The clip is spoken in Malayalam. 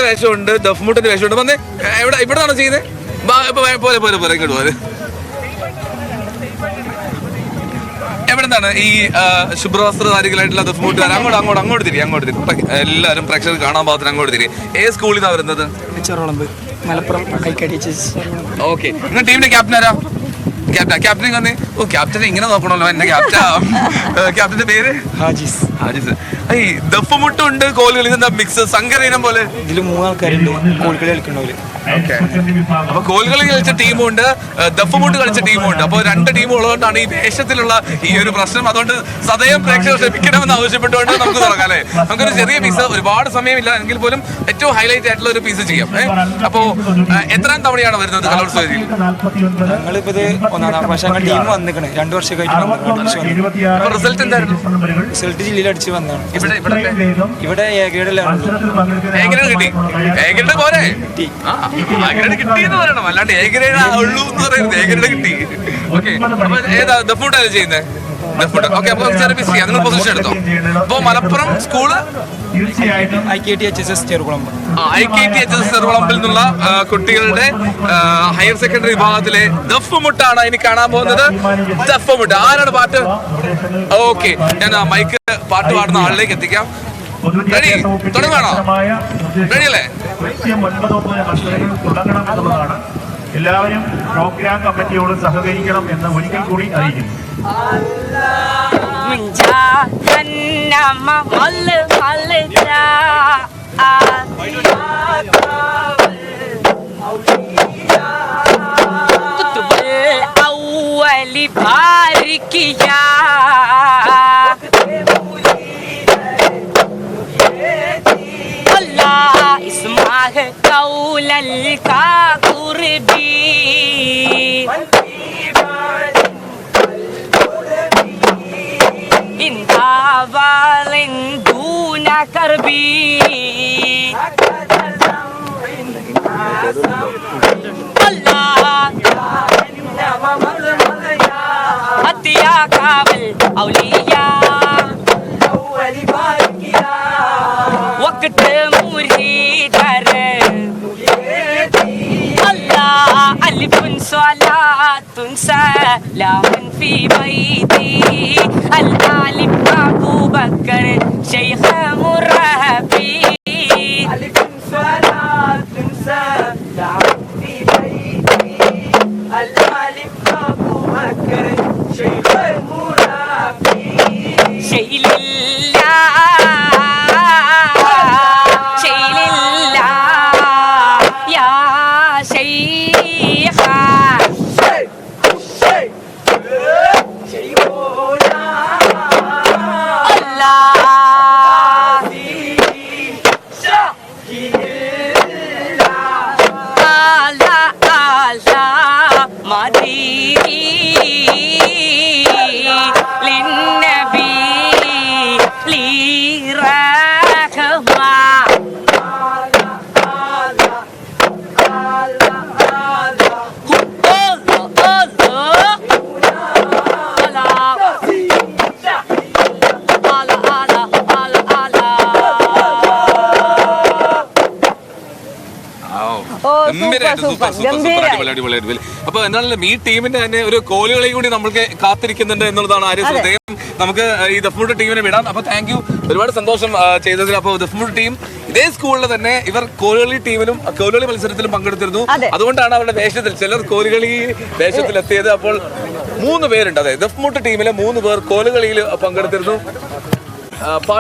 വേഷമുണ്ട്, ദഫ്മുട്ടിന്റെ വേഷമുണ്ട്. വന്നേ, ഇവിടെ ആണോ ചെയ്യുന്നത്? പോലെ പോലെ പോലെ ഇങ്ങോട്ട് പോലെ. എവിടെ നിന്നാണ് ഈ ശുഭ്രവസ്ത്രധാരികളായിട്ടുള്ള ദഫ്മുട്ടുകാർ? അങ്ങോട്ട് തിരി. എല്ലാവരും പ്രേക്ഷകർ കാണാൻ പാകത്തിന് അങ്ങോട്ട് തിരി. ഏത് സ്കൂളിൽ നിന്നാണ് വരുന്നത്? മലപ്പുറം. ഓക്കെ, നിങ്ങൾ ടീമിന്റെ ക്യാപ്റ്റൻ ആരാ? ക്യാപ്റ്റൻ തന്നെ. ഓ, ക്യാപ്റ്റനെ ഇങ്ങനെ നോക്കണല്ലോ എന്റെ ക്യാപ്റ്റന്റെ പേര് ഹാജിസ്. ഈ ദഫ്മുട്ടുണ്ട്, കോലുകളി, ഇതെന്താ മിക്സ് സങ്കരയിനം പോലെ? ഇതിൽ 3 ആൾക്കാരുണ്ട് കോൽക്കളി കളിക്കണ്ടാവില്ല. അപ്പൊ കോൽകളി കളിച്ച ടീമുണ്ട്, ദഫ്മുട്ട് കളിച്ച ടീമുണ്ട്. അപ്പോൾ 2 ടീം ഉള്ളതുകൊണ്ടാണ് ഈ വേഷത്തിലുള്ള ഈ ഒരു പ്രശ്നം. അതുകൊണ്ട് സദയം പ്രേക്ഷകർ ക്ഷമിക്കണമെന്ന് ആവശ്യപ്പെട്ടുകൊണ്ട് നമുക്ക് തുടങ്ങാം അല്ലേ? നമുക്കൊരു ചെറിയ പീസ്, ഒരുപാട് സമയമില്ല എങ്കിൽ പോലും ഏറ്റവും ഹൈലൈറ്റ് ആയിട്ടുള്ള ഒരു പീസ് ചെയ്യാം. അപ്പോ എത്രാം തവണയാണ് വരുന്നത് കലോത്സവ വേദിയിൽ? ഞങ്ങളിപ്പോ ഇത് 1-ാം പ്രാവശ്യം ടീം വന്നിക്കണേ, 2 വർഷമായിട്ട്. റിസൾട്ട് എന്തായിരുന്നു? റിസൾട്ട് ജില്ലയിൽ അടിച്ച് വന്നതാണ്. ഇവിടെ കിട്ടി പോരെ? കിട്ടിയെന്ന് പറയണം, അല്ലാണ്ട് ഏകരേഡ് ഉള്ളൂ എന്ന് പറയുന്നത്. ഏകരേഡ് കിട്ടി. ഓക്കെ, അപ്പൊ ഏതാ ദഫ്മുട്ടല്ലേ ചെയ്യുന്നത്? ദഫ്മുട്ട്. ഓക്കെ, അപ്പൊ ചെറിയ പീസ് ചെയ്യാം. നിങ്ങൾ പൊസിഷൻ എടുത്തോ. അപ്പൊ Malappuram school IKTHSS Cherukulamba. IKTHSS ചെറുകുളമ്പിൽ നിന്നുള്ള കുട്ടികളുടെ ഹയർ സെക്കൻഡറി വിഭാഗത്തിലെ ദഫ്മുട്ടാണ് ഇനി കാണാൻ പോകുന്നത്. ദഫ്മുട്ട്. ആരാണ് പാട്ട്? ഓക്കെ, ഞാൻ മൈക്ക് പാട്ട് പാടുന്ന ആളിലേക്ക് എത്തിക്കാം. റെഡി? തുടങ്ങാണോ? റെഡി അല്ലേ? എല്ലാവരും പ്രോഗ്രാം കമ്മിറ്റിയോട് സഹകരിക്കണം എന്ന് ഒരിക്കൽ കൂടി അറിയിക്കുന്നു. سلام في بيتي الآلف أبو بكر شيخ مرهبي ألف صلاة سلام في بيتي الآلف أبو بكر شيخ مرهبي شيل അപ്പൊ എന്താണെങ്കിലും ഈ ടീമിന്റെ തന്നെ ഒരു കോലുകളെ കൂടി നമ്മൾക്ക് കാത്തിരിക്കുന്നുണ്ട് എന്നുള്ളതാണ് ആരും ശ്രദ്ധേയം. നമുക്ക് ഈ ദഫ്മുട്ട് ടീമിനെ വിടാം. അപ്പൊ താങ്ക് യു, ഒരുപാട് സന്തോഷം ചെയ്തതിൽ. അപ്പോൾ ദഫ്മുട്ട് ടീം ഇതേ സ്കൂളിൽ തന്നെ ഇവർ കോലുകളി ടീമിലും കോലുകളി മത്സരത്തിലും പങ്കെടുത്തിരുന്നു. അതുകൊണ്ടാണ് അവരുടെ വേഷത്തിൽ ചിലർ കോലുകളി വേഷത്തിലെത്തിയത്. അപ്പോൾ 3 പേരുണ്ട്. അതെ, ദഫ്മുട്ട് ടീമിലെ 3 പേർ കോലുകളിയിൽ പങ്കെടുത്തിരുന്നു.